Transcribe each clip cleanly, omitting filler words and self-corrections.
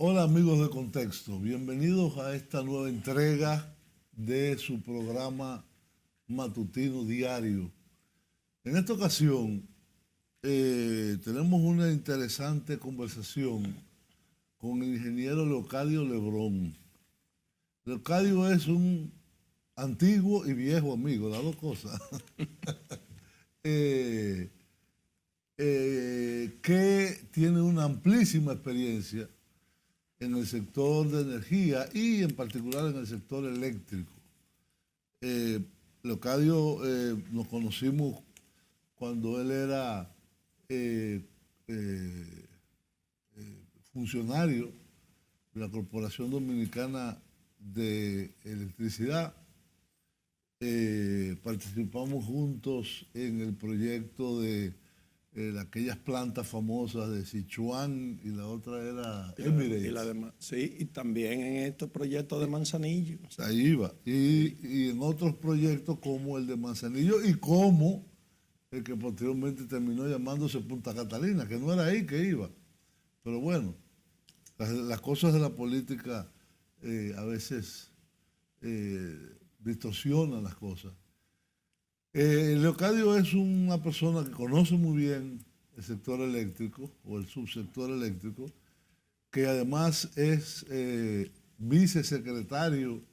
Hola amigos de Contexto, bienvenidos a esta nueva entrega de su programa matutino diario. En esta ocasión tenemos una interesante conversación con el ingeniero Leocadio Lebrón. Leocadio es un antiguo y viejo amigo, las dos cosas, que tiene una amplísima experiencia en el sector de energía y en particular en el sector eléctrico. Leocadio nos conocimos cuando él era funcionario de la Corporación Dominicana de Electricidad. Participamos juntos en el proyecto de aquellas plantas famosas de Sichuan y la otra era Emirates. Sí, y también en estos proyectos de Manzanillo. Ahí iba. Y en otros proyectos como el de Manzanillo y como el que posteriormente terminó llamándose Punta Catalina, que no era ahí que iba. Pero bueno, las cosas de la política a veces distorsionan las cosas. Leocadio es una persona que conoce muy bien el sector eléctrico o el subsector eléctrico, que además es vicesecretario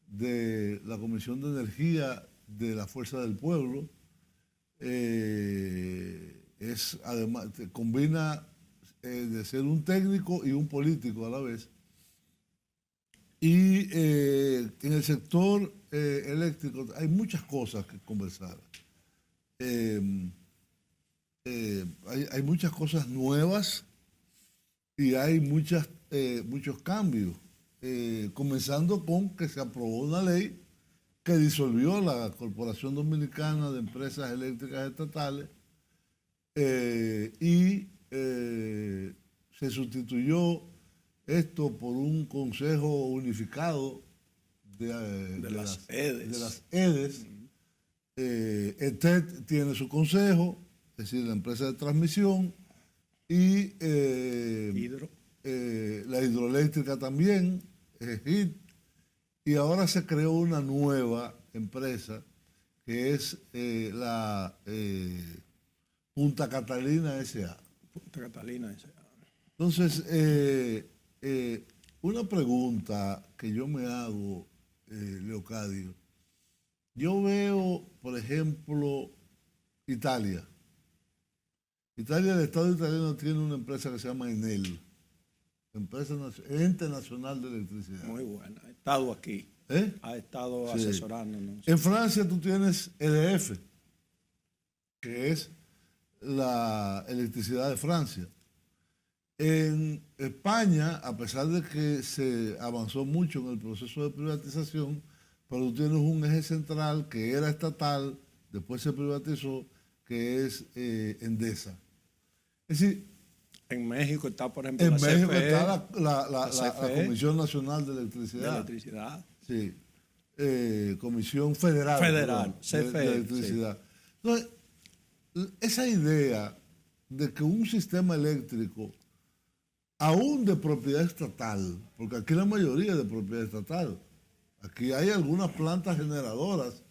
de la Comisión de Energía de la Fuerza del Pueblo. Además, combina de ser un técnico y un político a la vez. Y en el sector eléctrico hay muchas cosas que conversar. Hay muchas cosas nuevas y hay muchos cambios. Comenzando con que se aprobó una ley que disolvió la Corporación Dominicana de Empresas Eléctricas Estatales y se sustituyó esto por un consejo unificado de las EDES. ETED tiene su consejo, es decir, la empresa de transmisión, y la hidroeléctrica también, HID, y ahora se creó una nueva empresa que es la Punta Catalina S.A. Punta Catalina S.A. Entonces, una pregunta que yo me hago, Leocadio. Yo veo, por ejemplo, Italia. El Estado italiano tiene una empresa que se llama Enel, Ente Nacional de Electricidad. Muy buena. Ha estado aquí. Ha estado asesorándonos. En Francia tú tienes EDF, que es la electricidad de Francia. En España, a pesar de que se avanzó mucho en el proceso de privatización, pero tú tienes un eje central que era estatal, después se privatizó, que es Endesa. Es decir, en México está, por ejemplo, en la México CFE, está la Comisión Nacional de Electricidad. Sí. Comisión Federal CFE, de Electricidad. Sí. Entonces, esa idea de que un sistema eléctrico, aún de propiedad estatal, porque aquí la mayoría es de propiedad estatal, aquí hay algunas plantas generadoras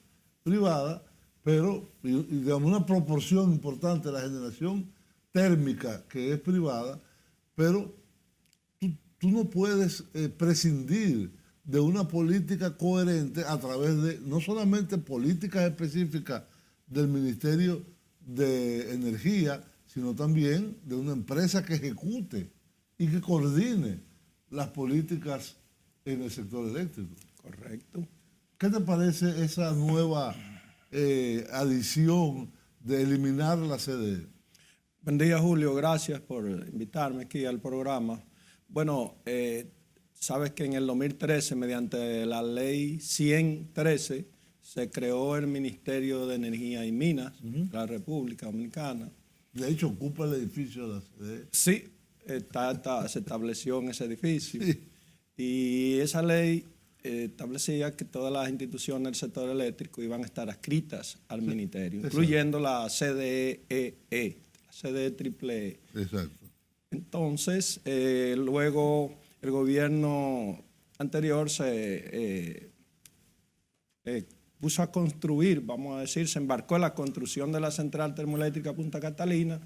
privadas, pero digamos una proporción importante de la generación térmica que es privada, pero tú no puedes prescindir de una política coherente a través de no solamente políticas específicas del Ministerio de Energía, sino también de una empresa que ejecute y que coordine las políticas en el sector eléctrico. Correcto. ¿Qué te parece esa nueva adición de eliminar la CDE? Buen día, Julio. Gracias por invitarme aquí al programa. Bueno, sabes que en el 2013, mediante la ley 113, se creó el Ministerio de Energía y Minas de la República Dominicana. De hecho, ocupa el edificio de la CDE. Sí, se estableció en ese edificio. Sí. Y esa ley establecía que todas las instituciones del sector eléctrico iban a estar adscritas al ministerio, incluyendo la CDE, la CDE triple E. Exacto. Entonces, luego el gobierno anterior se puso a construir, vamos a decir, se embarcó en la construcción de la central termoeléctrica Punta Catalina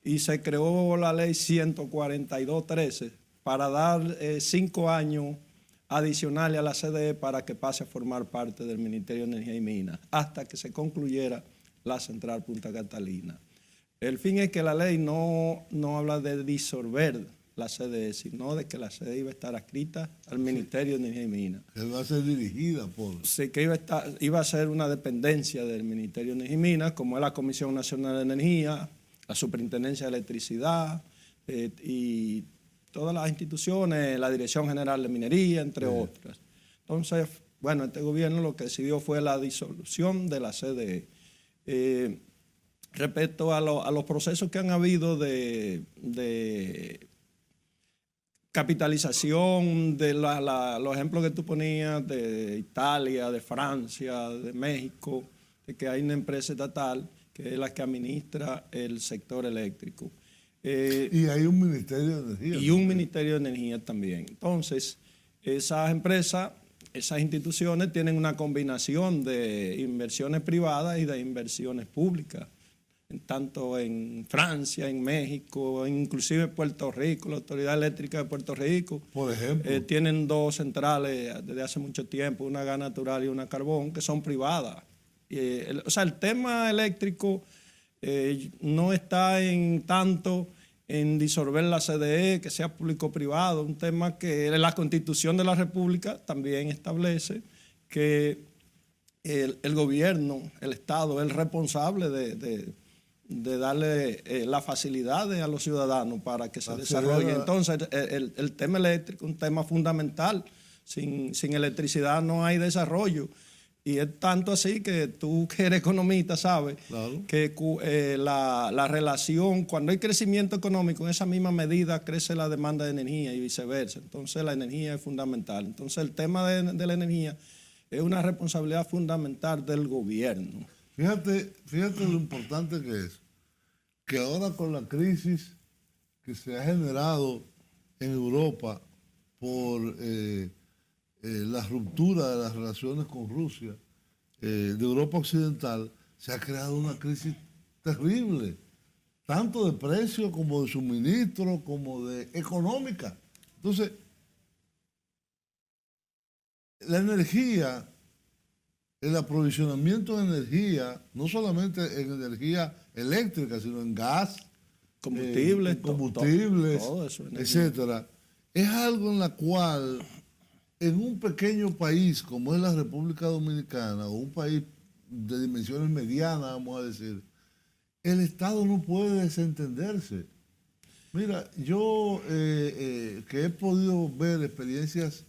y se creó la ley 142.13 para dar 5 años adicionales a la CDE para que pase a formar parte del Ministerio de Energía y Minas hasta que se concluyera la central Punta Catalina. El fin es que la ley no habla de disolver la CDE, sino de que la CDE iba a estar adscrita al Ministerio de Energía y Minas. Que va a ser dirigida por... Sí, que iba a ser una dependencia del Ministerio de Energía y Minas, como es la Comisión Nacional de Energía, la Superintendencia de Electricidad y todas las instituciones, la Dirección General de Minería, entre otras. Entonces, bueno, este gobierno lo que decidió fue la disolución de la CDE. Respecto a los procesos que han habido de capitalización, de los ejemplos que tú ponías de Italia, de Francia, de México, de que hay una empresa estatal que es la que administra el sector eléctrico. Y hay un Ministerio de Energía. Y un Ministerio de Energía también. Entonces, esas empresas, esas instituciones tienen una combinación de inversiones privadas y de inversiones públicas, tanto en Francia, en México, inclusive Puerto Rico, la Autoridad Eléctrica de Puerto Rico. Por ejemplo. Tienen 2 centrales desde hace mucho tiempo, una gas natural y una carbón, que son privadas. O sea, el tema eléctrico no está tanto en disolver la CDE, que sea público-privado, un tema que la Constitución de la República también establece que el gobierno, el Estado, es el responsable de darle las facilidades a los ciudadanos para que se desarrolle. Entonces, el tema eléctrico es un tema fundamental. Sin electricidad no hay desarrollo. Y es tanto así que tú, que eres economista, sabes que la relación, cuando hay crecimiento económico, en esa misma medida crece la demanda de energía y viceversa. Entonces, la energía es fundamental. Entonces, el tema de la energía es una responsabilidad fundamental del gobierno. Fíjate lo importante que es, que ahora con la crisis que se ha generado en Europa por la ruptura de las relaciones con Rusia, de Europa Occidental, se ha creado una crisis terrible, tanto de precio como de suministro, como de económica. Entonces, la energía, el aprovisionamiento de energía, no solamente en energía eléctrica, sino en gas, combustibles, todo eso, etcétera, es algo en la cual en un pequeño país como es la República Dominicana, o un país de dimensiones medianas, vamos a decir, el Estado no puede desentenderse. Mira, yo que he podido ver experiencias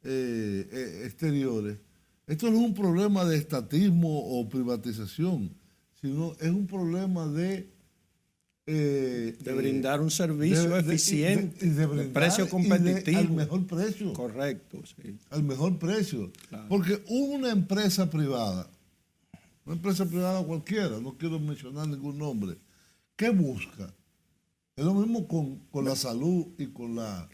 exteriores, esto no es un problema de estatismo o privatización, sino es un problema de brindar un servicio eficiente, de precio competitivo. Al mejor precio. Correcto, sí. Al mejor precio. Claro. Porque una empresa privada cualquiera, no quiero mencionar ningún nombre, ¿qué busca? Es lo mismo con la salud y con las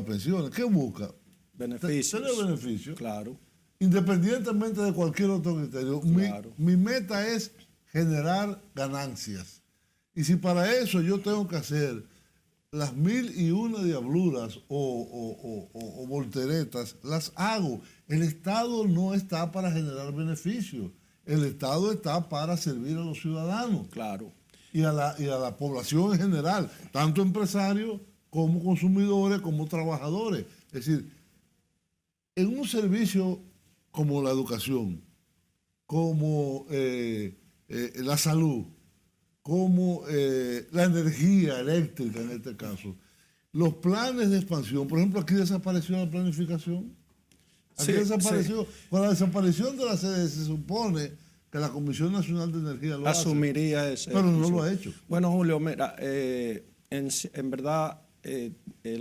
pensiones. ¿Qué busca? Beneficios. Tener beneficios. Claro. Independientemente de cualquier otro criterio. Claro. Mi meta es generar ganancias. Y si para eso yo tengo que hacer las 1001 diabluras o volteretas, las hago. El Estado no está para generar beneficios. El Estado está para servir a los ciudadanos. Claro. Y a la población en general, tanto empresarios como consumidores, como trabajadores. Es decir, en un servicio como la educación, como la salud, como la energía eléctrica en este caso, los planes de expansión, por ejemplo, aquí desapareció la planificación. Aquí desapareció. Sí. Con la desaparición de la sede se supone que la Comisión Nacional de Energía lo asumiría ese. Pero no lo ha hecho. Bueno, Julio, mira, en verdad,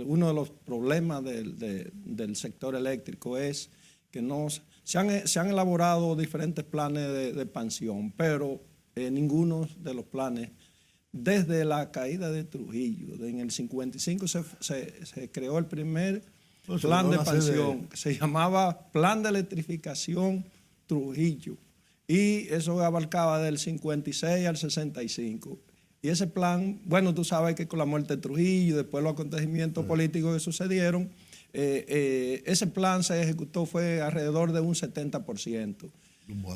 uno de los problemas del sector eléctrico es que se han elaborado diferentes planes de expansión, pero ninguno de los planes, desde la caída de Trujillo, en el 55 se creó el primer Pues se plan llamó de la expansión, CDE. que se llamaba Plan de Electrificación Trujillo. Y eso abarcaba del 56 al 65. Y ese plan, bueno, tú sabes que con la muerte de Trujillo y después los acontecimientos políticos que sucedieron, ese plan se ejecutó fue alrededor de un 70%.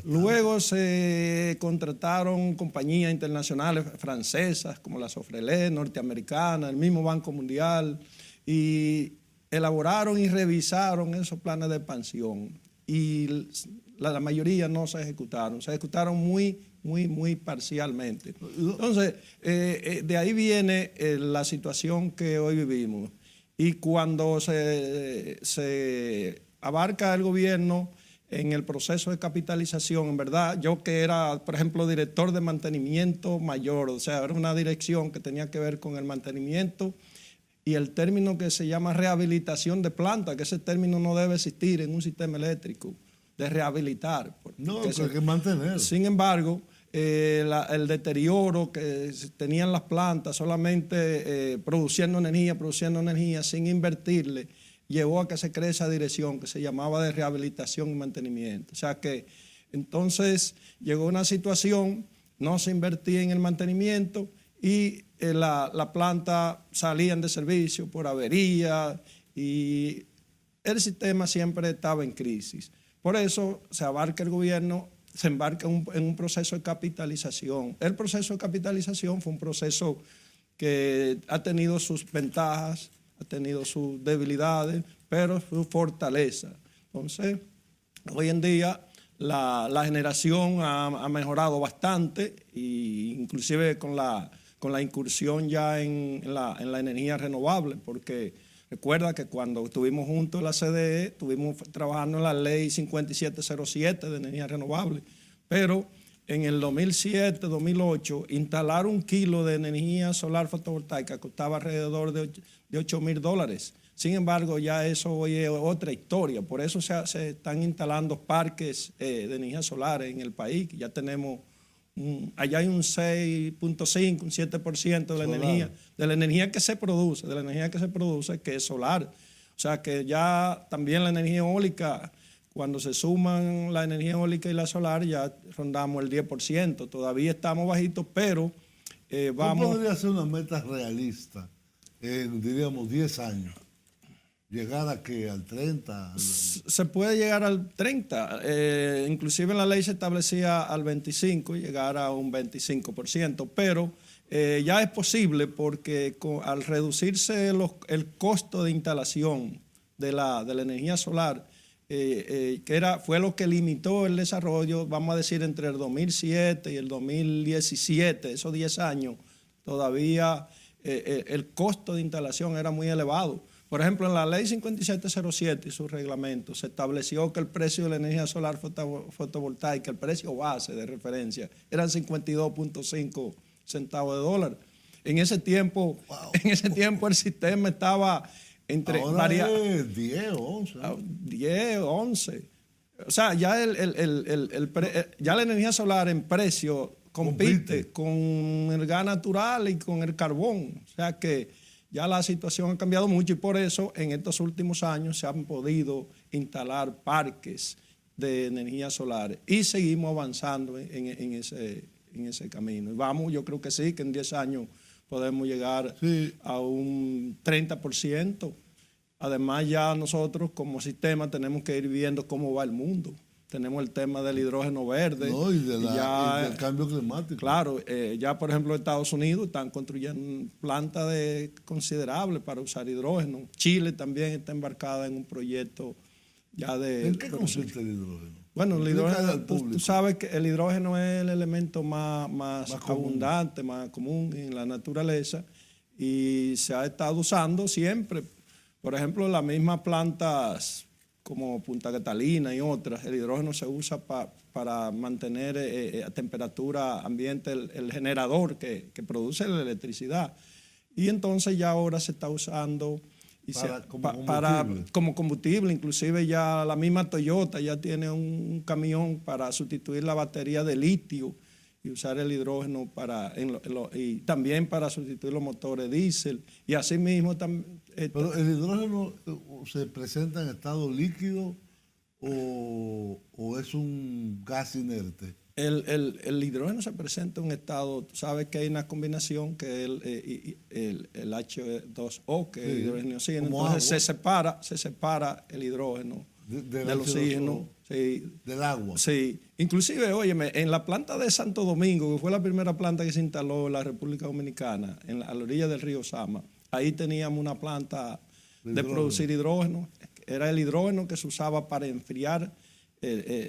Luego se contrataron compañías internacionales francesas como la Sofrelé, norteamericana, el mismo Banco Mundial, y elaboraron y revisaron esos planes de expansión. Y la mayoría no se ejecutaron muy parcialmente. Entonces, de ahí viene la situación que hoy vivimos. Y cuando se abarca el gobierno en el proceso de capitalización, en verdad, yo que era, por ejemplo, director de mantenimiento mayor, o sea, era una dirección que tenía que ver con el mantenimiento y el término que se llama rehabilitación de planta, que ese término no debe existir en un sistema eléctrico, de rehabilitar. No, que hay que mantener. Sin embargo, el deterioro que tenían las plantas solamente produciendo energía sin invertirle, llevó a que se cree esa dirección que se llamaba de rehabilitación y mantenimiento. O sea que entonces llegó una situación, no se invertía en el mantenimiento y la planta salían de servicio por avería y el sistema siempre estaba en crisis. Por eso se embarca en un proceso de capitalización. El proceso de capitalización fue un proceso que ha tenido sus ventajas, ha tenido sus debilidades, pero su fortaleza. Entonces, hoy en día la generación ha mejorado bastante, e inclusive con la incursión ya en la energía renovable, porque recuerda que cuando estuvimos juntos en la CDE, estuvimos trabajando en la ley 5707 de energía renovable, pero en el 2007, 2008, instalar 1 kilo de energía solar fotovoltaica costaba alrededor de $8,000. Sin embargo, ya eso hoy es otra historia. Por eso se están instalando parques de energía solar en el país. Ya tenemos, allá hay un 6.5, un 7% de la energía que se produce, que es solar. O sea que ya también la energía eólica, cuando se suman la energía eólica y la solar, ya rondamos el 10%. Todavía estamos bajitos, pero vamos... ¿Cómo podría ser una meta realista en, diríamos, 10 años? ¿Llegar a qué? ¿Al 30? Se puede llegar al 30. Inclusive en la ley se establecía al 25, llegar a un 25%, pero ya es posible porque al reducirse el costo de instalación de la energía solar, fue lo que limitó el desarrollo, vamos a decir, entre el 2007 y el 2017, esos 10 años, todavía el costo de instalación era muy elevado. Por ejemplo, en la ley 5707 y su reglamento se estableció que el precio de la energía solar fotovoltaica, el precio base de referencia, eran 52.5 centavos de dólar. En ese tiempo el sistema estaba entre ahora es 10 o 11. 10, 11. O sea, ya ya la energía solar en precio compite con el gas natural y con el carbón. O sea que ya la situación ha cambiado mucho y por eso en estos últimos años se han podido instalar parques de energía solar y seguimos avanzando en ese camino. Y yo creo que sí, que en 10 años podemos llegar a un 30%. Además, ya nosotros como sistema tenemos que ir viendo cómo va el mundo. Tenemos el tema del hidrógeno verde. No, y del cambio climático. Claro, ya por ejemplo Estados Unidos están construyendo plantas considerables para usar hidrógeno. Chile también está embarcada en un proyecto ya de... ¿En qué consiste el hidrógeno? Bueno, el hidrógeno, tú sabes que el hidrógeno es el elemento más abundante, más común en la naturaleza y se ha estado usando siempre. Por ejemplo, las mismas plantas como Punta Catalina y otras, el hidrógeno se usa para mantener a temperatura ambiente el generador que produce la electricidad. Y entonces ya ahora se está usando como combustible. Inclusive ya la misma Toyota ya tiene un camión para sustituir la batería de litio y usar el hidrógeno y también para sustituir los motores diésel. Y asimismo también... Pero el hidrógeno se presenta en estado líquido o es un gas inerte. El hidrógeno se presenta en un estado, tú sabes que hay una combinación que es el H2O, que es el hidrógeno y oxígeno. Entonces se separa el hidrógeno del oxígeno. Sí, del agua. Sí, inclusive, óyeme, en la planta de Santo Domingo, que fue la primera planta que se instaló en la República Dominicana, a la orilla del río Sama, ahí teníamos una planta de producir hidrógeno. Era el hidrógeno que se usaba para enfriar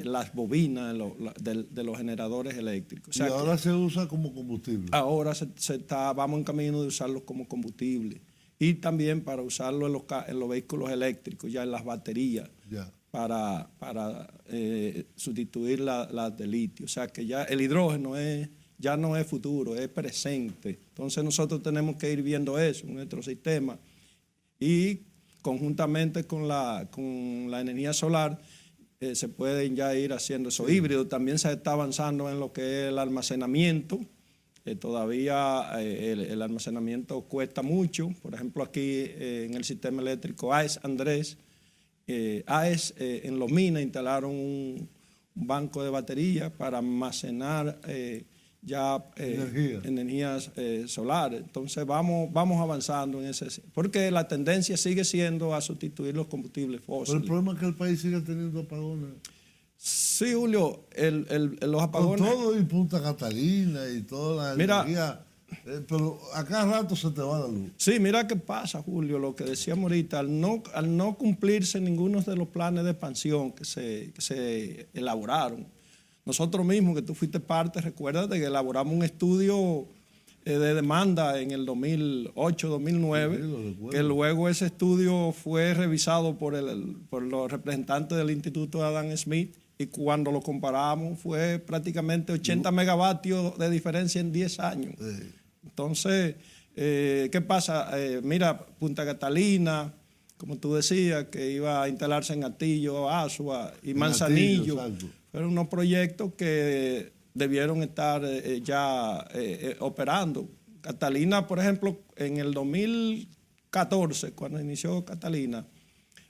las bobinas de los generadores eléctricos. O sea, y ahora se usa como combustible. Ahora vamos en camino de usarlo como combustible. Y también para usarlo en los vehículos eléctricos, ya en las baterías, para sustituir las de litio. O sea que ya el hidrógeno ya no es futuro, es presente. Entonces nosotros tenemos que ir viendo eso en nuestro sistema y conjuntamente con la energía solar se pueden ya ir haciendo eso híbrido. También se está avanzando en lo que es el almacenamiento. Todavía el almacenamiento cuesta mucho. Por ejemplo, aquí en el sistema eléctrico AES Andrés, AES en Los Minas instalaron un banco de baterías para almacenar energías solares. Entonces vamos avanzando en ese, porque la tendencia sigue siendo a sustituir los combustibles fósiles. Pero el problema es que el país sigue teniendo apagones. Sí, Julio, los apagones... Con todo y Punta Catalina y toda la energía, pero a cada rato se te va la luz. Sí, mira qué pasa, Julio, lo que decíamos ahorita, al no cumplirse ninguno de los planes de expansión que se elaboraron. Nosotros mismos, que tú fuiste parte, recuérdate que elaboramos un estudio de demanda en el 2008-2009, que luego ese estudio fue revisado por los representantes del Instituto de Adam Smith, y cuando lo comparamos fue prácticamente 80 megavatios de diferencia en 10 años. Entonces, ¿qué pasa? Mira, Punta Catalina, como tú decías, que iba a instalarse en Atillo, Asua y Manzanillo, fueron unos proyectos que debieron estar ya operando. Catalina, por ejemplo, en el 2014, cuando inició Catalina,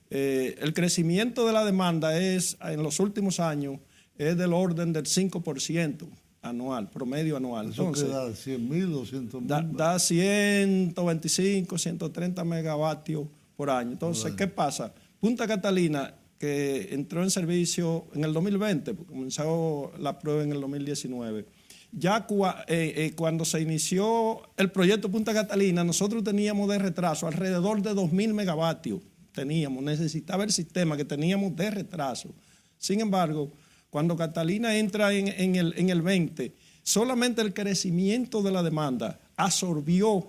el crecimiento de la demanda en los últimos años es del orden del 5% anual, promedio anual. ¿Eso entonces, qué da? ¿100.000, 200.000? Da 125, 130 megavatios por año. Entonces, ¿qué pasa? Punta Catalina, que entró en servicio en el 2020, porque comenzó la prueba en el 2019, ya cuando se inició el proyecto Punta Catalina, nosotros teníamos de retraso alrededor de 2.000 megavatios. Necesitaba el sistema que teníamos de retraso. Sin embargo, cuando Catalina entra en el 20, solamente el crecimiento de la demanda absorbió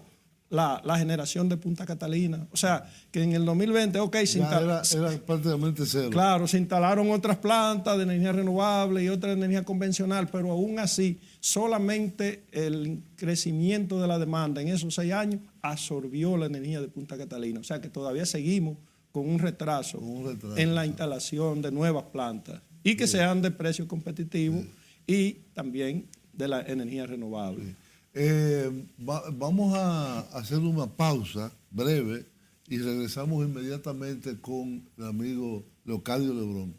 la generación de Punta Catalina. O sea, que en el 2020, era prácticamente cero. Claro, se instalaron otras plantas de energía renovable y otras de energía convencional, pero aún así, solamente el crecimiento de la demanda en esos 6 años absorbió la energía de Punta Catalina. O sea, que todavía seguimos con un retraso en la instalación de nuevas plantas y que sean de precio competitivo y también de la energía renovable. Vamos a hacer una pausa breve y regresamos inmediatamente con el amigo Leocadio Lebrón.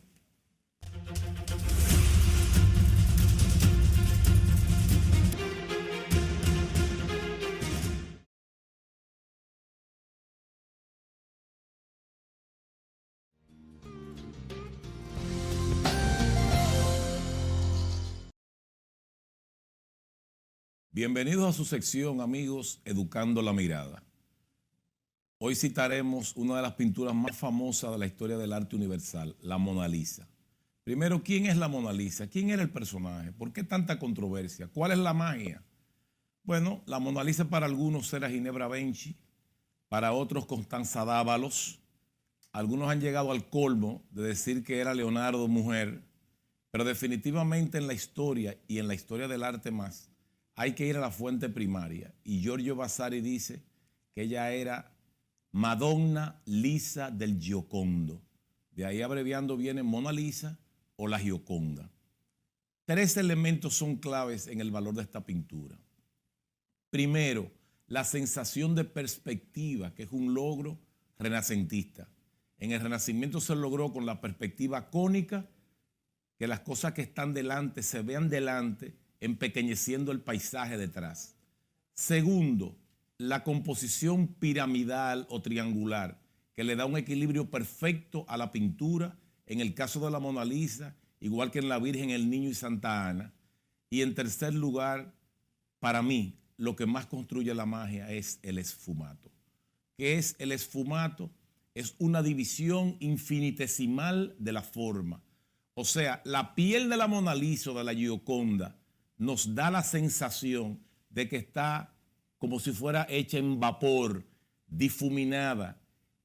Bienvenidos a su sección, amigos, Educando la Mirada. Hoy citaremos una de las pinturas más famosas de la historia del arte universal, la Mona Lisa. Primero, ¿quién es la Mona Lisa? ¿Quién era el personaje? ¿Por qué tanta controversia? ¿Cuál es la magia? Bueno, la Mona Lisa para algunos era Ginebra Benchi, para otros Constanza Dávalos. Algunos han llegado al colmo de decir que era Leonardo mujer, pero definitivamente en la historia y en la historia del arte más, hay que ir a la fuente primaria. Y Giorgio Vasari dice que ella era Madonna Lisa del Giocondo. De ahí abreviando viene Mona Lisa o la Gioconda. 3 elementos son claves en el valor de esta pintura. Primero, la sensación de perspectiva, que es un logro renacentista. En el Renacimiento se logró con la perspectiva cónica, que las cosas que están delante se vean delante, empequeñeciendo el paisaje detrás. Segundo, la composición piramidal o triangular, que le da un equilibrio perfecto a la pintura, en el caso de la Mona Lisa, igual que en la Virgen, el Niño y Santa Ana. Y en tercer lugar, para mí, lo que más construye la magia es el esfumato. ¿Qué es el esfumato? Es una división infinitesimal de la forma. O sea, la piel de la Mona Lisa o de la Gioconda nos da la sensación de que está como si fuera hecha en vapor, difuminada.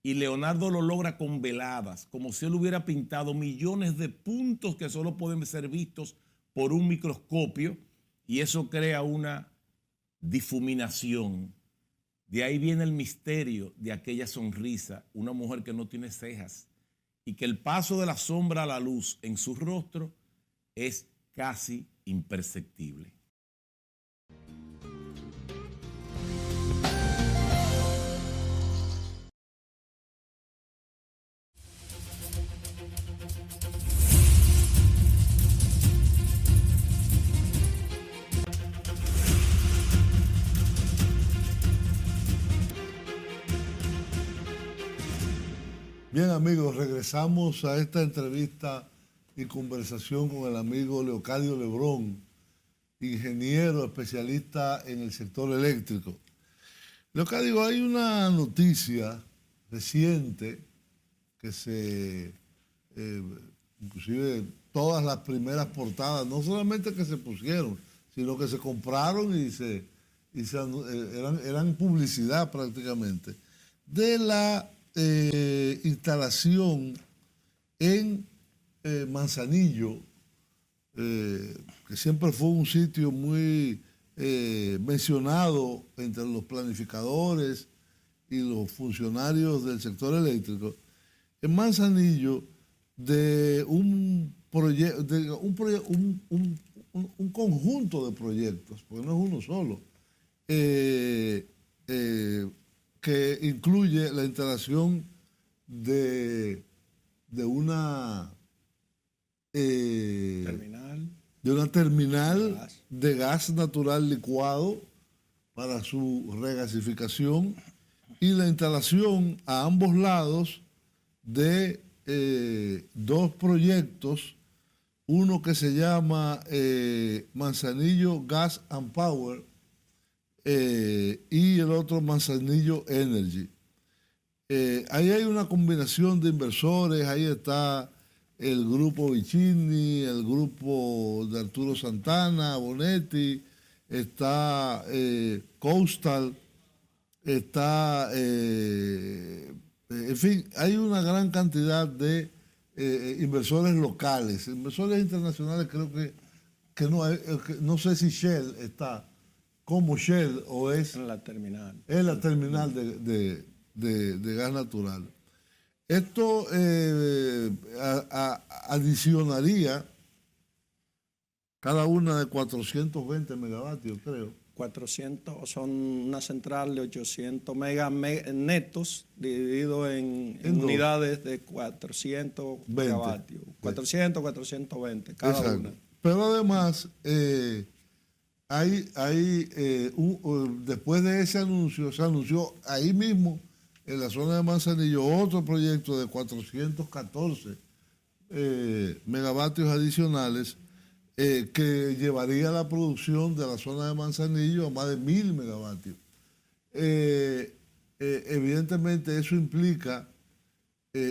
Y Leonardo lo logra con veladas, como si él hubiera pintado millones de puntos que solo pueden ser vistos por un microscopio, y eso crea una difuminación. De ahí viene el misterio de aquella sonrisa, una mujer que no tiene cejas y que el paso de la sombra a la luz en su rostro es casi imperceptible. Bien, amigos, regresamos a esta entrevista y conversación con el amigo Leocadio Lebrón, ingeniero especialista en el sector eléctrico. Leocadio, hay una noticia reciente que inclusive todas las primeras portadas, no solamente que se pusieron, sino que se compraron y eran publicidad prácticamente, de la instalación en Manzanillo, que siempre fue un sitio muy mencionado entre los planificadores y los funcionarios del sector eléctrico, en Manzanillo, de un conjunto de proyectos, porque no es uno solo, que incluye la instalación de una terminal de gas natural licuado para su regasificación y la instalación a ambos lados de 2 proyectos, uno que se llama Manzanillo Gas and Power, y el otro Manzanillo Energy. Ahí hay una combinación de inversores, ahí está el grupo Vicini, el grupo de Arturo Santana, Bonetti, está Coastal, está, en fin, hay una gran cantidad de inversores locales. Inversores internacionales creo que no hay, no sé si Shell está como Shell o es en la terminal. Es la terminal de gas natural. Esto adicionaría cada una de 420 megavatios, creo. 400, son una central de 800 netos dividido en unidades de 400 megavatios. 400, 420 cada Exacto. una. Pero además, después de ese anuncio, se anunció ahí mismo, en la zona de Manzanillo, otro proyecto de 414 megavatios adicionales que llevaría la producción de la zona de Manzanillo a más de 1000 megavatios. Evidentemente eso implica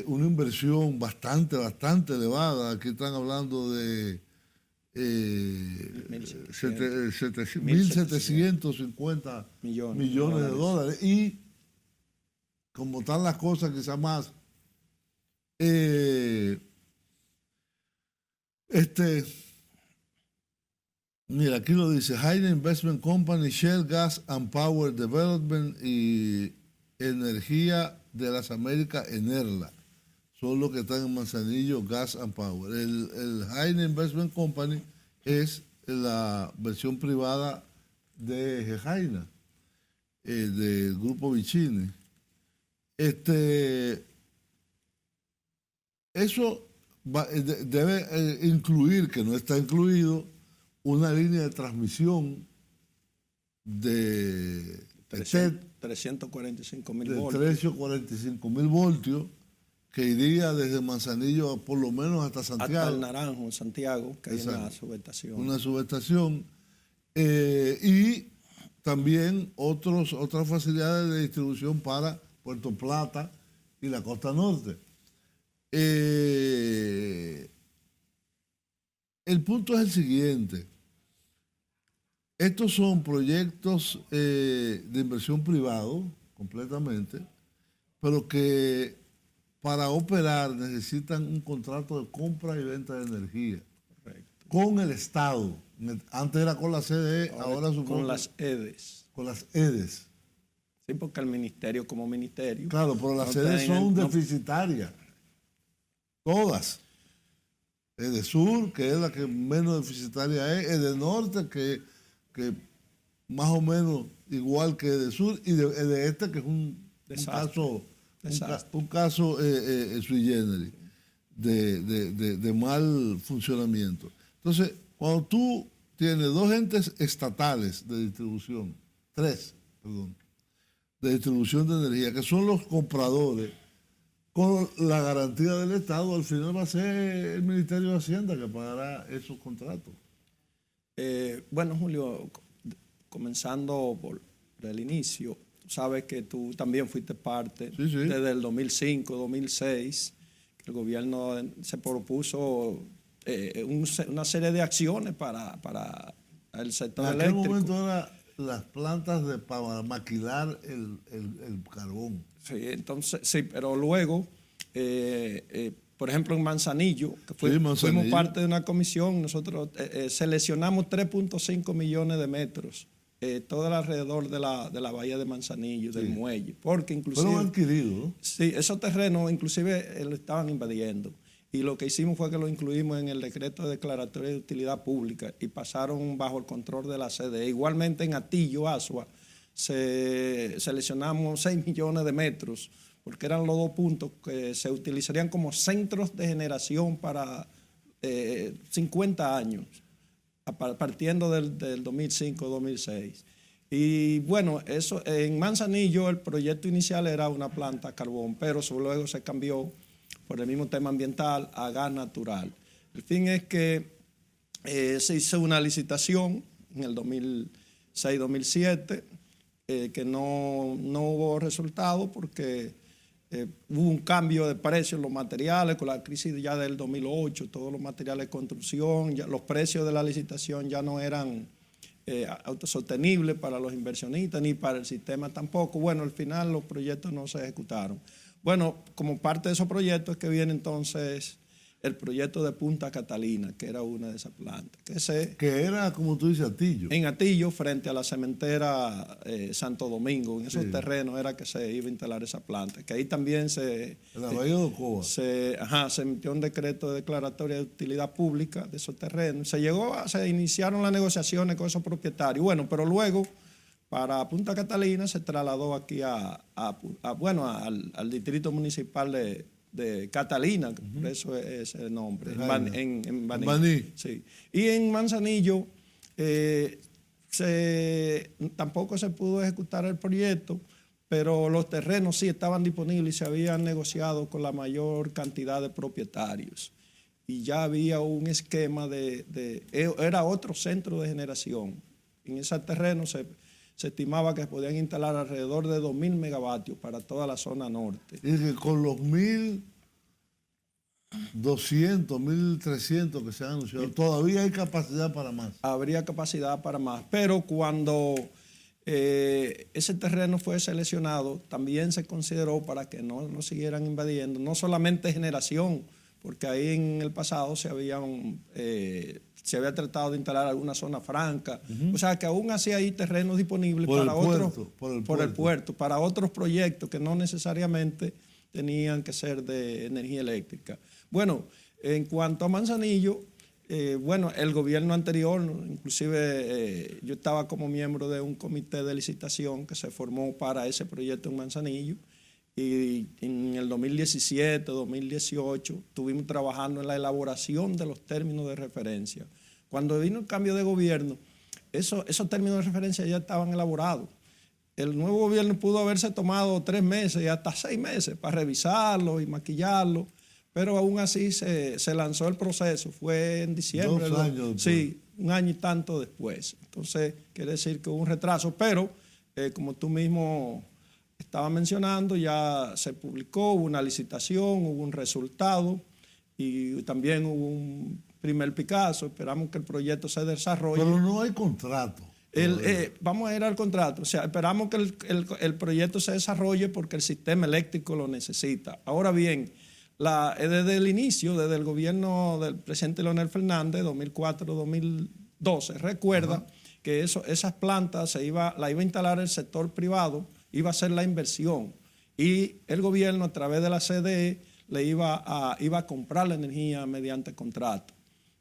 una inversión bastante elevada. Aquí están hablando de 1.750 millones de dólares. Y como están las cosas, quizás más, mira, aquí lo dice, Haine Investment Company, Shell Gas and Power Development y Energía de las Américas, Enerla, son los que están en Manzanillo Gas and Power. El Haine Investment Company es la versión privada de Gejaina, del grupo Vicini. Eso debe incluir, que no está incluido, una línea de transmisión de 345 mil voltios. 345 mil voltios, que iría desde Manzanillo por lo menos hasta Santiago. Hasta el Naranjo, en Santiago, que hay una subestación. Una subestación. Y también otras facilidades de distribución para Puerto Plata y la costa norte. El punto es el siguiente. Estos son proyectos de inversión privado, completamente, pero que para operar necesitan un contrato de compra y venta de energía. Correcto. Con el Estado. Antes era con la CDE, ahora supongo con las EDES. Con las EDES. Sí, porque el ministerio como ministerio. Claro, pero las EDES son deficitarias. Todas. EDESUR, que es la que menos deficitaria es, EDENORTE, que más o menos igual que EDESUR, y EDESTE, que es un caso sui generis de mal funcionamiento. Entonces, cuando tú tienes dos entes estatales de distribución, de distribución de energía, que son los compradores, con la garantía del Estado, al final va a ser el Ministerio de Hacienda que pagará esos contratos. Bueno, Julio, comenzando por el inicio, sabes que tú también fuiste parte desde el 2005, 2006, que el gobierno se propuso una serie de acciones para el sector eléctrico. En aquel momento eran las plantas para maquilar el carbón. Sí, entonces, sí, pero luego, por ejemplo, en Manzanillo, que fuimos parte de una comisión, nosotros seleccionamos 3.5 millones de metros, todo alrededor de la bahía de Manzanillo, del muelle, porque inclusive... Fueron adquiridos, ¿no? Sí, esos terrenos inclusive lo estaban invadiendo. Y lo que hicimos fue que lo incluimos en el decreto de declaratoria de utilidad pública y pasaron bajo el control de la CDE. Igualmente en Atillo, Asua, seleccionamos 6 millones de metros, porque eran los dos puntos que se utilizarían como centros de generación para 50 años, partiendo del 2005-2006. Y bueno, eso en Manzanillo el proyecto inicial era una planta a carbón, pero luego se cambió por el mismo tema ambiental a gas natural. El fin es que se hizo una licitación en el 2006-2007 que no hubo resultado porque hubo un cambio de precios en los materiales con la crisis ya del 2008, todos los materiales de construcción, ya los precios de la licitación ya no eran autosostenibles para los inversionistas ni para el sistema tampoco. Bueno, al final los proyectos no se ejecutaron. Bueno, como parte de esos proyectos es que viene entonces el proyecto de Punta Catalina, que era una de esas plantas. Que era, como tú dices, Atillo. En Atillo, frente a la cementera Santo Domingo, en esos terrenos era que se iba a instalar esa planta. Que ahí también en la Bahía de Ocoa. Se emitió un decreto de declaratoria de utilidad pública de esos terrenos. Se iniciaron las negociaciones con esos propietarios. Bueno, pero luego... Para Punta Catalina se trasladó aquí al distrito municipal de Catalina, por eso es el nombre, en Baní. Sí. Y en Manzanillo tampoco se pudo ejecutar el proyecto, pero los terrenos sí estaban disponibles y se habían negociado con la mayor cantidad de propietarios. Y ya había un esquema era otro centro de generación. En ese terreno se estimaba que podían instalar alrededor de 2.000 megavatios para toda la zona norte. Y que con los 1.200, 1.300 que se han anunciado, todavía hay capacidad para más. Habría capacidad para más, pero cuando ese terreno fue seleccionado, también se consideró para que no siguieran invadiendo, no solamente generación, porque ahí en el pasado se había tratado de instalar alguna zona franca. O sea que aún así hay terrenos disponibles por el puerto, para otros proyectos que no necesariamente tenían que ser de energía eléctrica. Bueno, en cuanto a Manzanillo, bueno, el gobierno anterior, inclusive yo estaba como miembro de un comité de licitación que se formó para ese proyecto en Manzanillo, y en el 2017, 2018 estuvimos trabajando en la elaboración de los términos de referencia. Cuando vino el cambio de gobierno, esos términos de referencia ya estaban elaborados. El nuevo gobierno pudo haberse tomado 3 meses y hasta 6 meses para revisarlo y maquillarlo, pero aún así se lanzó el proceso. Fue en diciembre. 2 años después. Sí, 1 año y tanto después. Entonces, quiere decir que hubo un retraso, pero como tú mismo estabas mencionando, ya se publicó, hubo una licitación, hubo un resultado y también hubo un primer Picasso. Esperamos que el proyecto se desarrolle. Pero no hay contrato. Vamos a ir al contrato. O sea, esperamos que el proyecto se desarrolle porque el sistema eléctrico lo necesita. Ahora bien, desde el inicio, desde el gobierno del presidente Leonel Fernández, 2004-2012, recuerda que esas plantas la iba a instalar el sector privado, iba a hacer la inversión y el gobierno a través de la CDE le iba a comprar la energía mediante contrato.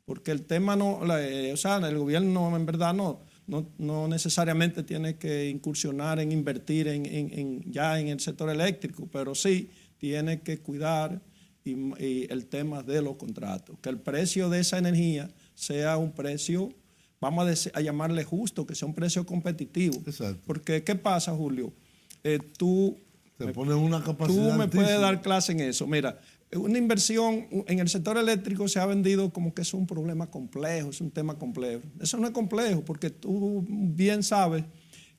Porque el tema el gobierno en verdad no necesariamente tiene que incursionar en invertir ya en el sector eléctrico, pero sí tiene que cuidar y el tema de los contratos, que el precio de esa energía sea un precio, vamos a llamarle justo, que sea un precio competitivo. Exacto. Porque, ¿qué pasa, Julio? Tú me puedes dar clase en eso. Mira, una inversión en el sector eléctrico se ha vendido como que es un problema complejo, es un tema complejo. Eso no es complejo, porque tú bien sabes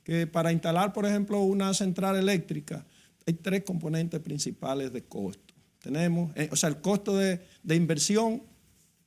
que para instalar, por ejemplo, una central eléctrica hay 3 componentes principales de costo. Tenemos, el costo de inversión,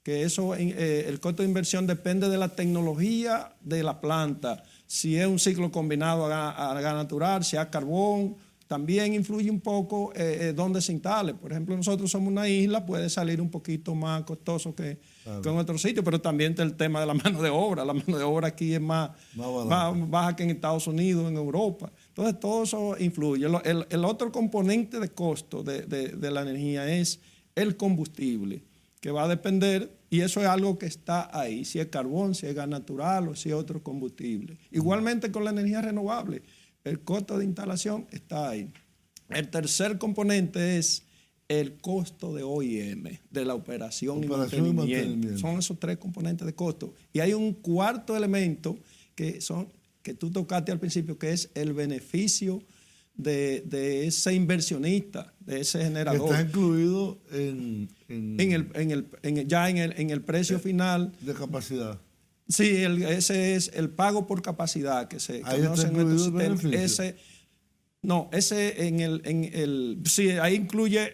que el costo de inversión depende de la tecnología de la planta. Si es un ciclo combinado a gas natural, si es a carbón, también influye un poco dónde se instale. Por ejemplo, nosotros somos una isla, puede salir un poquito más costoso que en otro sitio, pero también está el tema de la mano de obra. La mano de obra aquí es más baja que en Estados Unidos, en Europa. Entonces, todo eso influye. El otro componente de costo de la energía es el combustible, que va a depender, y eso es algo que está ahí, si es carbón, si es gas natural o si es otro combustible. Igualmente con la energía renovable. El costo de instalación está ahí. El tercer componente es el costo de OIM, de la operación y mantenimiento. Son esos 3 componentes de costo. Y hay un cuarto elemento que tú tocaste al principio, que es el beneficio de ese inversionista, de ese generador. Está incluido ya en el precio final. De capacidad. Sí, ese es el pago por capacidad que se conoce en nuestro sistema. Sí, ahí incluye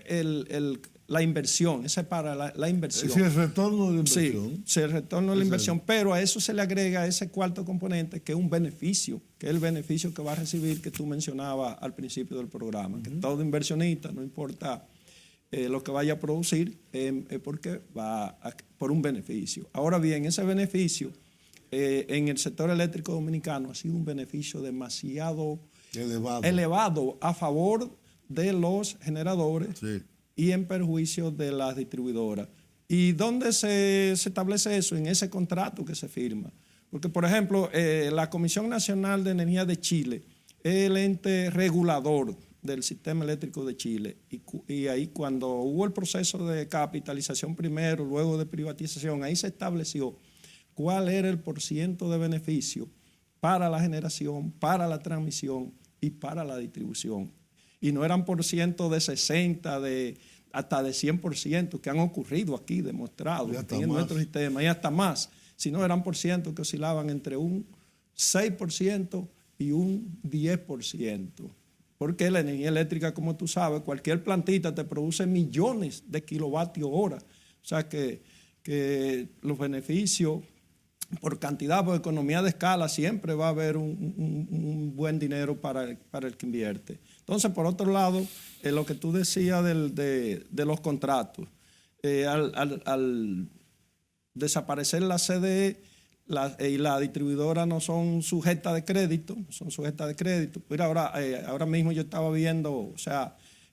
la inversión, ese es para la inversión. Sí, el retorno de la inversión. Sí, el retorno de la inversión, pero a eso se le agrega ese cuarto componente, que es un beneficio, que es el beneficio que va a recibir, que tú mencionabas al principio del programa, que todo inversionista, no importa lo que vaya a producir, porque va por un beneficio. Ahora bien, ese beneficio en el sector eléctrico dominicano ha sido un beneficio demasiado elevado a favor de los generadores, sí, y en perjuicio de las distribuidoras. ¿Y dónde se establece eso? En ese contrato que se firma. Porque, por ejemplo, la Comisión Nacional de Energía de Chile es el ente regulador del sistema eléctrico de Chile. Y ahí, cuando hubo el proceso de capitalización primero, luego de privatización, ahí se estableció cuál era el % de beneficio para la generación, para la transmisión y para la distribución. Y no eran por ciento de 60, hasta de 100% que han ocurrido aquí, demostrados en nuestro sistema, y hasta más, sino eran por ciento que oscilaban entre un 6% y un 10%. Porque la energía eléctrica, como tú sabes, cualquier plantita te produce millones de kilovatios hora. O sea que los beneficios por cantidad, por economía de escala, siempre va a haber un buen dinero para el que invierte. Entonces, por otro lado, lo que tú decías de los contratos, al desaparecer la CDE y la distribuidora no son sujetas de crédito, Mira, ahora mismo yo estaba viendo,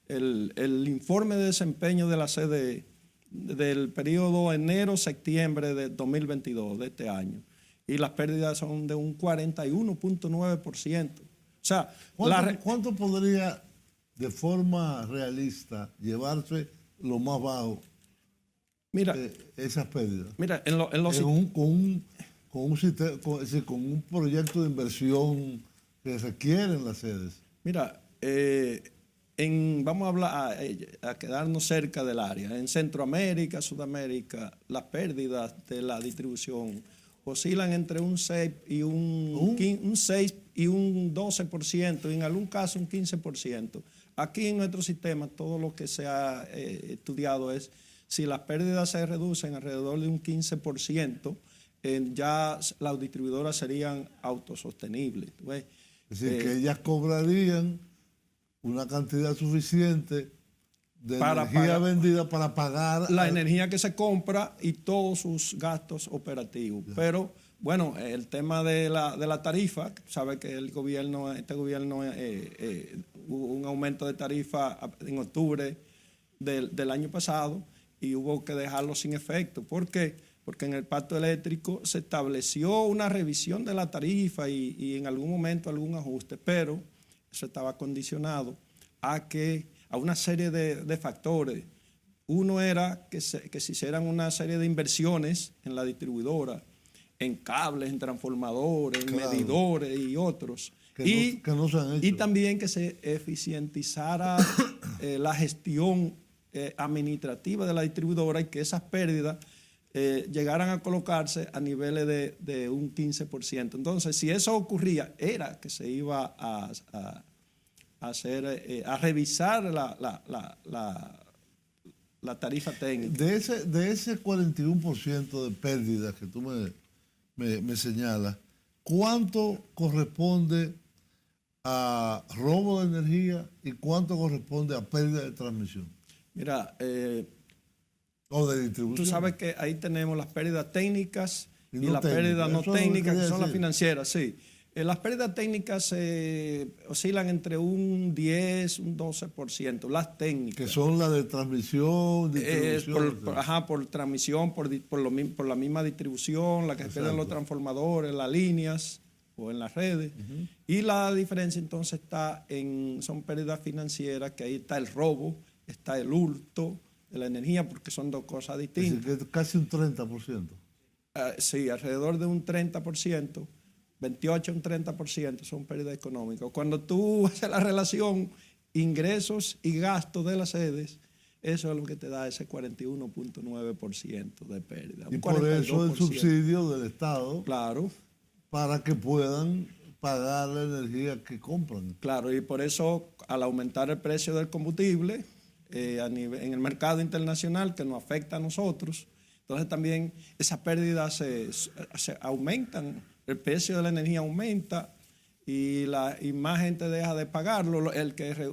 el informe de desempeño de la CDE del periodo enero-septiembre de 2022, de este año. Y las pérdidas son de un 41.9%. O sea, ¿Cuánto podría de forma realista llevarse lo más bajo mira, esas pérdidas? Mira, con un proyecto de inversión que requieren las sedes. Mira, vamos a hablar a quedarnos cerca del área. En Centroamérica, Sudamérica, las pérdidas de la distribución oscilan entre un 6 y un 6 y un 12%, y en algún caso un 15%. Aquí en nuestro sistema todo lo que se ha estudiado es si las pérdidas se reducen alrededor de un 15%, ya las distribuidoras serían autosostenibles. ¿Ves? Es decir, que ellas cobrarían una cantidad suficiente de energía vendida para pagar la energía que se compra y todos sus gastos operativos. Yeah. Pero, bueno, el tema de la tarifa, sabe que este gobierno hubo un aumento de tarifa en octubre del año pasado y hubo que dejarlo sin efecto. ¿Por qué? Porque en el pacto eléctrico se estableció una revisión de la tarifa y en algún momento algún ajuste, pero eso estaba condicionado a una serie de factores. Uno era que se hicieran una serie de inversiones en la distribuidora, en cables, en transformadores, en medidores y otros. Que no se han hecho. Y también que se eficientizara la gestión administrativa de la distribuidora y que esas pérdidas llegaran a colocarse a niveles de un 15%. Entonces, si eso ocurría, era que se iba a revisar la tarifa técnica. De ese 41% de pérdidas que tú me señalas, ¿cuánto corresponde a robo de energía y cuánto corresponde a pérdida de transmisión? Mira, o de distribución. Tú sabes que ahí tenemos las pérdidas técnicas y las pérdidas no técnicas, que son las financieras, sí. Las pérdidas técnicas oscilan entre un 10, un 12%, las técnicas. Que son las de transmisión, distribución. Por transmisión, por la misma distribución, la que se pierden los transformadores, las líneas o en las redes. Uh-huh. Y la diferencia entonces son pérdidas financieras, que ahí está el robo, está el hurto de la energía, porque son dos cosas distintas. Es decir, que casi un 30%. Sí, alrededor de un 30%. 28 a un 30% son pérdidas económicas. Cuando tú haces la relación ingresos y gastos de las sedes, eso es lo que te da ese 41.9% de pérdida. Y por eso el subsidio del Estado. Claro. Para que puedan pagar la energía que compran. Claro, y por eso al aumentar el precio del combustible en el mercado internacional, que nos afecta a nosotros, entonces también esas pérdidas se aumentan. El precio de la energía aumenta y más gente deja de pagarlo.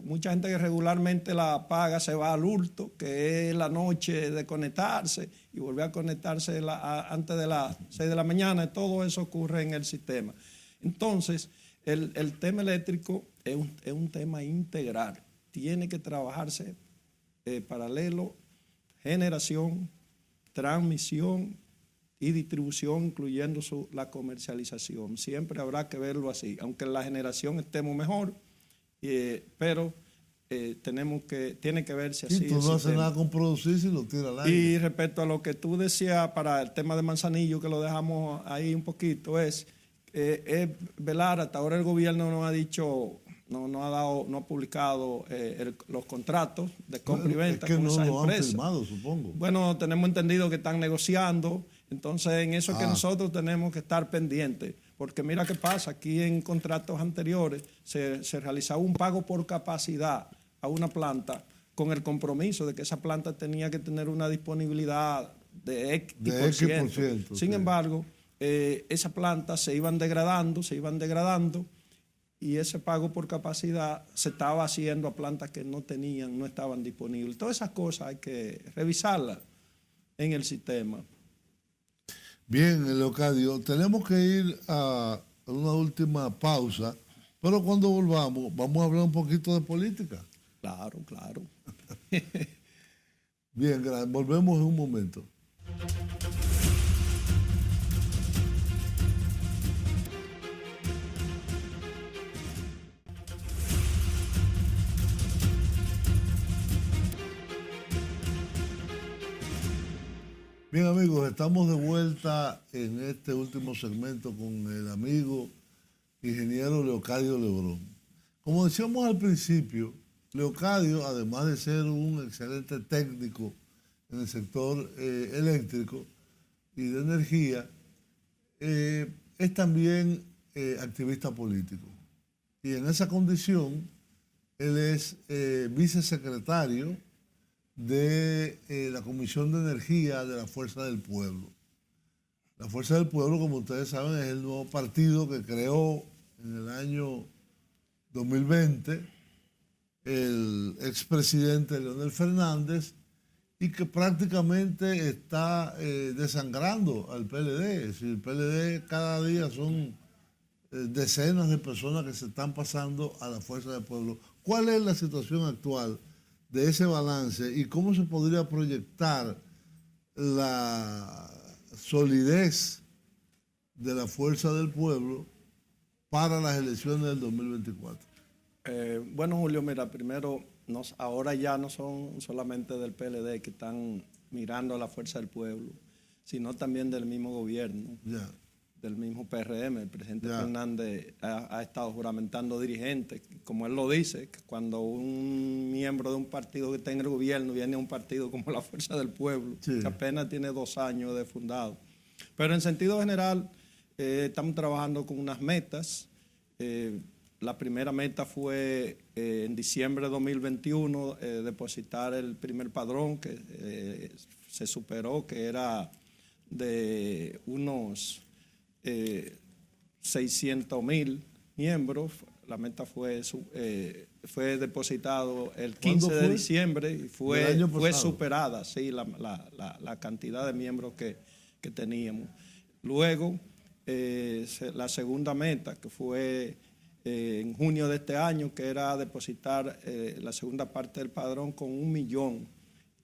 Mucha gente que regularmente la paga se va al hurto, que es la noche de conectarse y volver a conectarse antes de las 6 de la mañana. Todo eso ocurre en el sistema. Entonces, el tema eléctrico es un tema integral. Tiene que trabajarse paralelo, generación, transmisión y distribución, incluyendo la comercialización. Siempre habrá que verlo así, aunque en la generación estemos mejor, pero tiene que verse así. Tú no haces nada con producir si lo tiras al aire. Y respecto a lo que tú decías para el tema de Manzanillo, que lo dejamos ahí un poquito, es velar. Hasta ahora el gobierno no ha dicho, no ha publicado los contratos de compra y venta con esas empresas. Han firmado, supongo. Bueno, tenemos entendido que están negociando. Entonces, en eso es que nosotros tenemos que estar pendientes, porque mira qué pasa, aquí en contratos anteriores se realizaba un pago por capacidad a una planta con el compromiso de que esa planta tenía que tener una disponibilidad de X%. Sin embargo, esas plantas se iban degradando y ese pago por capacidad se estaba haciendo a plantas que no estaban disponibles. Todas esas cosas hay que revisarlas en el sistema. Bien, Leocadio, tenemos que ir a una última pausa, pero cuando volvamos vamos a hablar un poquito de política. Claro. Bien, volvemos en un momento. Bien, amigos, estamos de vuelta en este último segmento con el amigo ingeniero Leocadio Lebrón. Como decíamos al principio, Leocadio, además de ser un excelente técnico en el sector eléctrico y de energía, es también activista político. Y en esa condición, él es vicesecretario de la Comisión de Energía de la Fuerza del Pueblo. La Fuerza del Pueblo, como ustedes saben, es el nuevo partido que creó en el año 2020 el expresidente Leonel Fernández y que prácticamente está desangrando al PLD. Es decir, el PLD cada día son decenas de personas que se están pasando a la Fuerza del Pueblo. ¿Cuál es la situación actual de ese balance y cómo se podría proyectar la solidez de la Fuerza del Pueblo para las elecciones del 2024? Bueno, Julio, mira, primero, ahora ya no son solamente del PLD que están mirando a la Fuerza del Pueblo, sino también del mismo gobierno, del mismo PRM. El presidente Fernández ha estado juramentando dirigentes, como él lo dice, que cuando un miembro de un partido que está en el gobierno viene a un partido como la Fuerza del Pueblo, que apenas tiene 2 años de fundado. Pero en sentido general, estamos trabajando con unas metas. La primera meta fue en diciembre de 2021 depositar el primer padrón que se superó, que era de unos 600,000 miembros. La meta fue depositado el 15 de diciembre y fue superada, sí, la cantidad de miembros que teníamos. Luego, la segunda meta, que fue en junio de este año, que era depositar la segunda parte del padrón con 1 millón.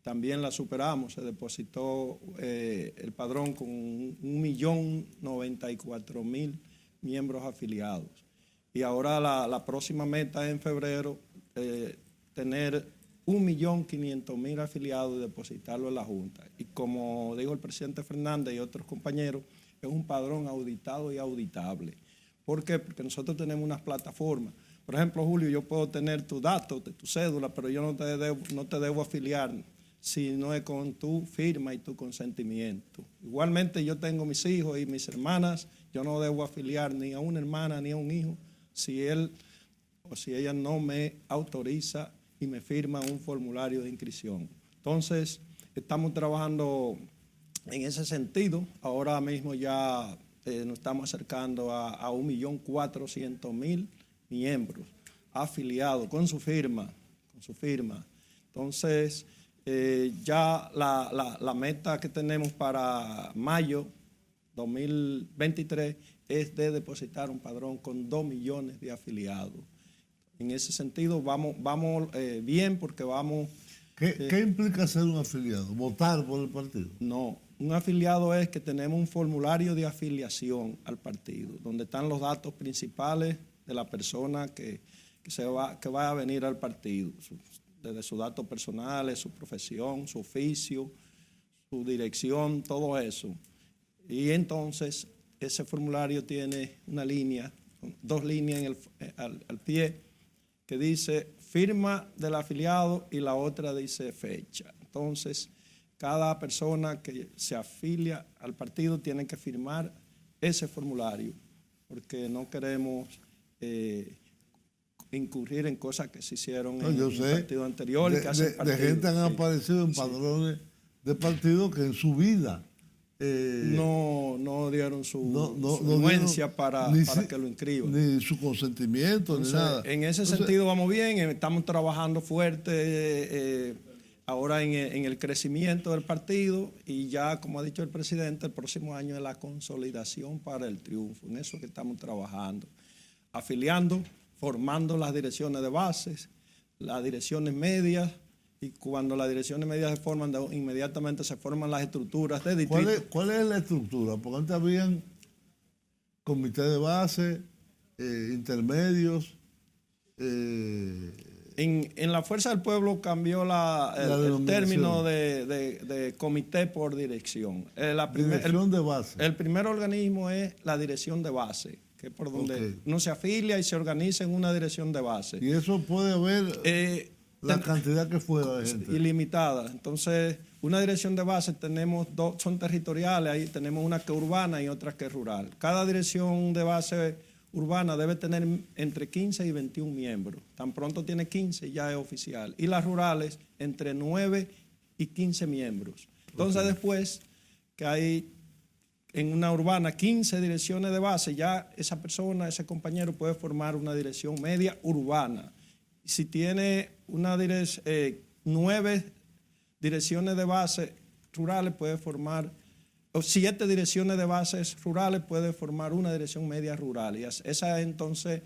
También la superamos, se depositó el padrón con 1.094.000 miembros afiliados. Y ahora la próxima meta es en febrero, tener 1.500.000 afiliados y depositarlo en la Junta. Y como dijo el presidente Fernández y otros compañeros, es un padrón auditado y auditable. ¿Por qué? Porque nosotros tenemos unas plataformas. Por ejemplo, Julio, yo puedo tener tus datos, tu cédula, pero yo no te debo afiliar si no es con tu firma y tu consentimiento. Igualmente yo tengo mis hijos y mis hermanas, yo no debo afiliar ni a una hermana ni a un hijo si él o si ella no me autoriza y me firma un formulario de inscripción. Entonces, estamos trabajando en ese sentido. Ahora mismo ya nos estamos acercando a 1.400.000 miembros afiliados con su firma. Entonces, ya la meta que tenemos para mayo 2023 es de depositar un padrón con 2 millones de afiliados. En ese sentido vamos bien porque vamos... ¿Qué implica ser un afiliado? ¿Votar por el partido? No, un afiliado es que tenemos un formulario de afiliación al partido, donde están los datos principales de la persona que va a venir al partido, desde sus datos personales, su profesión, su oficio, su dirección, todo eso. Y entonces ese formulario tiene una línea, 2 líneas al pie, que dice firma del afiliado y la otra dice fecha. Entonces, cada persona que se afilia al partido tiene que firmar ese formulario, porque no queremos incurrir en cosas que se hicieron en el partido anterior. De gente han aparecido en padrones de partido que en su vida no dieron su anuencia para que lo inscriban. Ni su consentimiento, ni nada. En ese sentido vamos bien, estamos trabajando fuerte ahora en el crecimiento del partido y ya, como ha dicho el presidente, el próximo año es la consolidación para el triunfo. En eso que estamos trabajando, afiliando, formando las direcciones de bases, las direcciones medias, y cuando las direcciones medias se forman, inmediatamente se forman las estructuras de distrito. ¿Cuál es la estructura? Porque antes habían comités de base, intermedios. En la Fuerza del Pueblo cambió el término de comité por dirección. Dirección de base. El primer organismo es la dirección de base, que es por donde uno se afilia y se organiza en una dirección de base. Y eso puede haber la cantidad que fuera de gente. Ilimitada. Entonces, una dirección de base tenemos dos, son territoriales, ahí tenemos una que es urbana y otra que es rural. Cada dirección de base urbana debe tener entre 15 y 21 miembros. Tan pronto tiene 15 ya es oficial. Y las rurales entre 9 y 15 miembros. Entonces después que hay en una urbana 15 direcciones de base, ya esa persona, ese compañero puede formar una dirección media urbana. Si tiene 9 direcciones de base rurales, puede formar, o 7 direcciones de bases rurales, puede formar una dirección media rural. Y esa es entonces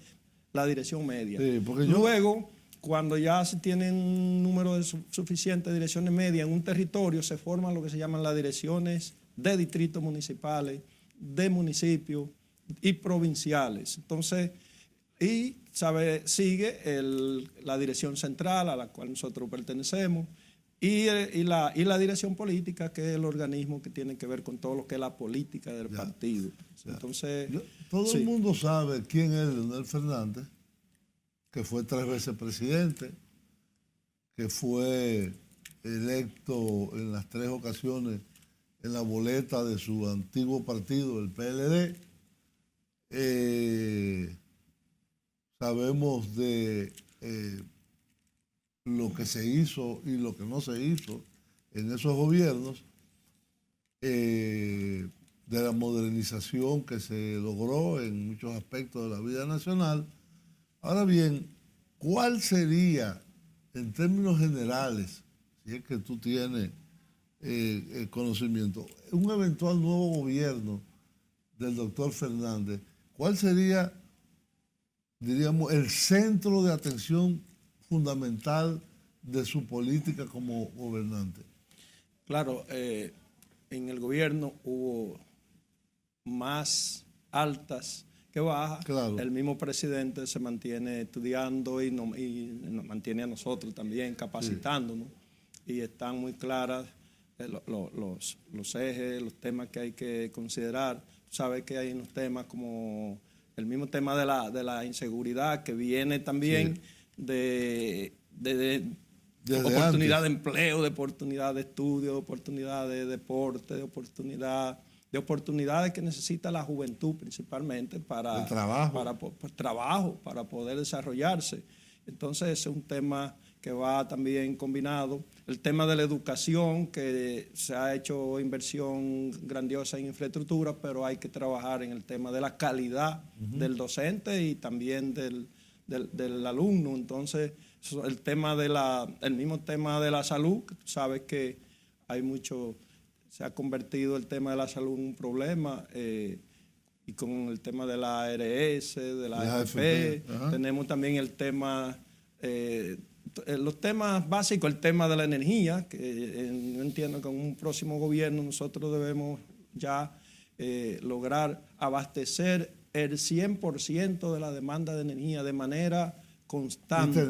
la dirección media. Sí, luego, cuando ya se tienen un número suficiente de direcciones medias en un territorio, se forman lo que se llaman las direcciones de distritos municipales, de municipios y provinciales. Entonces, sigue la dirección central a la cual nosotros pertenecemos y la dirección política, que es el organismo que tiene que ver con todo lo que es la política del partido. Entonces, todo el mundo sabe quién es Leonel Fernández, que fue 3 veces presidente, que fue electo en las 3 ocasiones en la boleta de su antiguo partido, el PLD. Sabemos de lo que se hizo y lo que no se hizo en esos gobiernos, de la modernización que se logró en muchos aspectos de la vida nacional. Ahora bien, ¿cuál sería, en términos generales, si es que tú tienes conocimiento, un eventual nuevo gobierno del doctor Fernández? ¿Cuál sería, diríamos, el centro de atención fundamental de su política como gobernante? Claro, en el gobierno hubo más altas que bajas. Claro. El mismo presidente se mantiene estudiando y nos mantiene a nosotros también capacitándonos. Sí. Y están muy claras los ejes, los temas que hay que considerar. Sabes que hay unos temas como el mismo tema de la inseguridad, que viene también de oportunidad de empleo, de oportunidad de estudio, de oportunidad de deporte, de oportunidades que necesita la juventud principalmente para trabajo, para poder desarrollarse. Entonces ese es un tema que va también combinado. El tema de la educación, que se ha hecho inversión grandiosa en infraestructura, pero hay que trabajar en el tema de la calidad del docente y también del alumno. Entonces, el mismo tema de la salud, que tú sabes que hay mucho, se ha convertido el tema de la salud en un problema, y con el tema de la ARS, de la AFP, tenemos también el tema, los temas básicos, el tema de la energía, que yo entiendo que en un próximo gobierno nosotros debemos ya lograr abastecer el 100% de la demanda de energía de manera constante.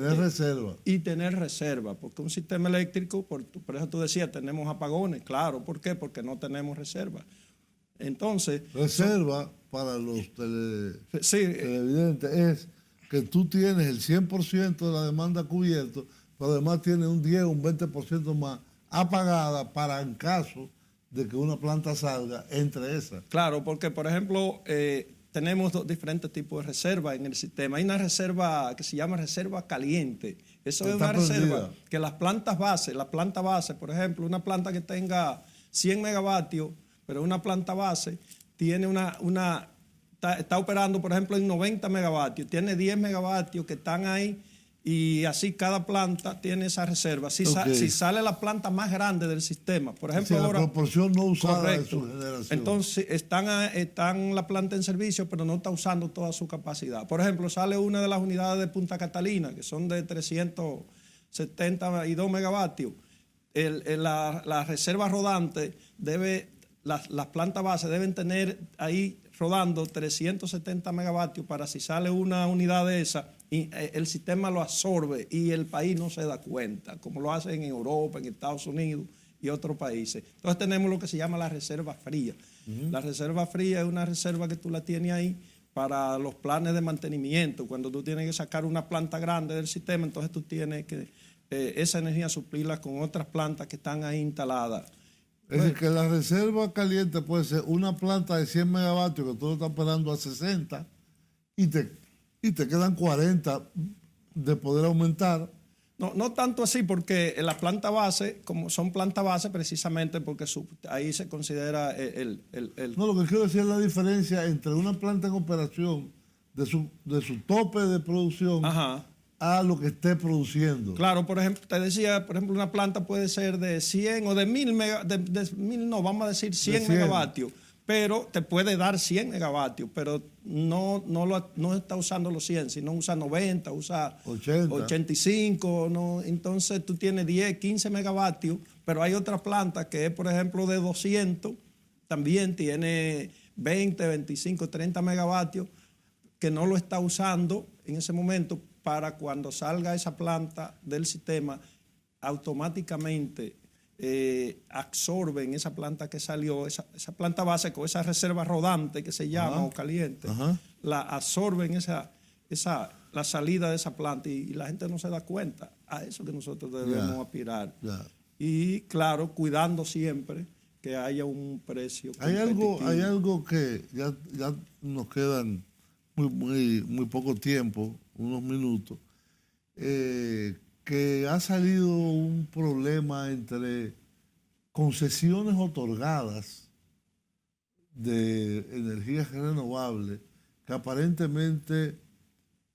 Y tener reserva. Porque un sistema eléctrico, por eso tú decías, tenemos apagones. Claro, ¿por qué? Porque no tenemos reserva. Entonces... Reserva para los televidentes es que tú tienes el 100% de la demanda cubierto, pero además tienes un 10 o un 20% más apagada para en caso de que una planta salga entre esas. Claro, porque por ejemplo... tenemos diferentes tipos de reservas en el sistema. Hay una reserva que se llama reserva caliente. Eso es una reserva que las plantas base, por ejemplo, una planta que tenga 100 megavatios, pero una planta base tiene está operando, por ejemplo, en 90 megavatios, tiene 10 megavatios que están ahí, y así cada planta tiene esa reserva. Si sale la planta más grande del sistema, por ejemplo, ahora, la proporción no usada, correcto, de su generación. Entonces están la planta en servicio, pero no está usando toda su capacidad. Por ejemplo, sale una de las unidades de Punta Catalina, que son de 350 72 megavatios. La reserva rodante las plantas bases deben tener ahí rodando 370 megavatios para si sale una unidad de esa, y el sistema lo absorbe y el país no se da cuenta, como lo hacen en Europa, en Estados Unidos y otros países. Entonces tenemos lo que se llama la reserva fría. La reserva fría es una reserva que tú la tienes ahí para los planes de mantenimiento. Cuando tú tienes que sacar una planta grande del sistema, entonces tú tienes que esa energía suplirla con otras plantas que están ahí instaladas. Es decir, que la reserva caliente puede ser una planta de 100 megavatios que tú lo estás operando a 60 y te quedan 40 de poder aumentar. No tanto así, porque la planta base, como son plantas base precisamente porque ahí se considera No, lo que quiero decir es la diferencia entre una planta en operación de su tope de producción. Ajá. A lo que esté produciendo. Claro, por ejemplo, te decía, por ejemplo, una planta puede ser de 100 o de 1000 no, vamos a decir 100 megavatios, pero te puede dar 100 megavatios, pero no está usando los 100, sino usa 90, usa 85, ¿no? Entonces tú tienes 10, 15 megavatios, pero hay otra planta que es, por ejemplo, de 200, también tiene 20, 25, 30 megavatios, que no lo está usando en ese momento. Para cuando salga esa planta del sistema, automáticamente absorben esa planta que salió, esa planta base con esa reserva rodante que se llama o caliente, la absorben la salida de esa planta y la gente no se da cuenta. A eso que nosotros debemos aspirar. Y claro, cuidando siempre que haya un precio competitivo. Hay algo que ya nos quedan muy poco tiempo, unos minutos, que ha salido un problema entre concesiones otorgadas de energías renovables que aparentemente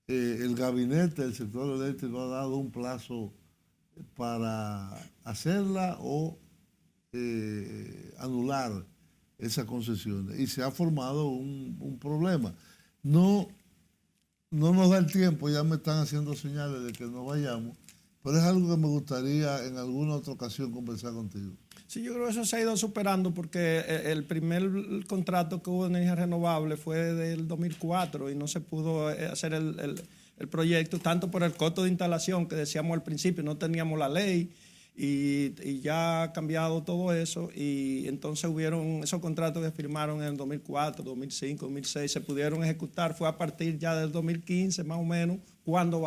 el gabinete del sector eléctrico ha dado un plazo para hacerla o anular esas concesiones y se ha formado un problema. No nos da el tiempo, ya me están haciendo señales de que no vayamos, pero es algo que me gustaría en alguna otra ocasión conversar contigo. Sí, yo creo que eso se ha ido superando porque el primer contrato que hubo de energía renovable fue del 2004 y no se pudo hacer el proyecto, tanto por el costo de instalación que decíamos al principio, no teníamos la ley y ya ha cambiado todo eso y entonces hubieron esos contratos que firmaron en el 2004, 2005, 2006, se pudieron ejecutar, fue a partir ya del 2015 más o menos, cuando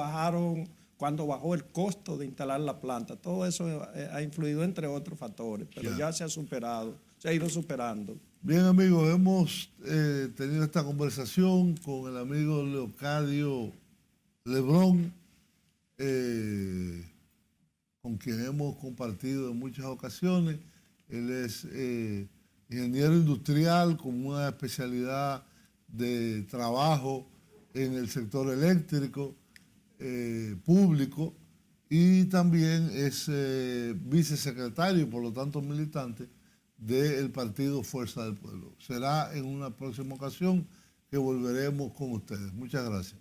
bajó el costo de instalar la planta. Todo eso ha influido entre otros factores, pero ya se ha ido superando. Bien, amigos, hemos tenido esta conversación con el amigo Leocadio Lebrón, con quien hemos compartido en muchas ocasiones. Él es ingeniero industrial con una especialidad de trabajo en el sector eléctrico público y también es vicesecretario y por lo tanto militante del partido Fuerza del Pueblo. Será en una próxima ocasión que volveremos con ustedes. Muchas gracias.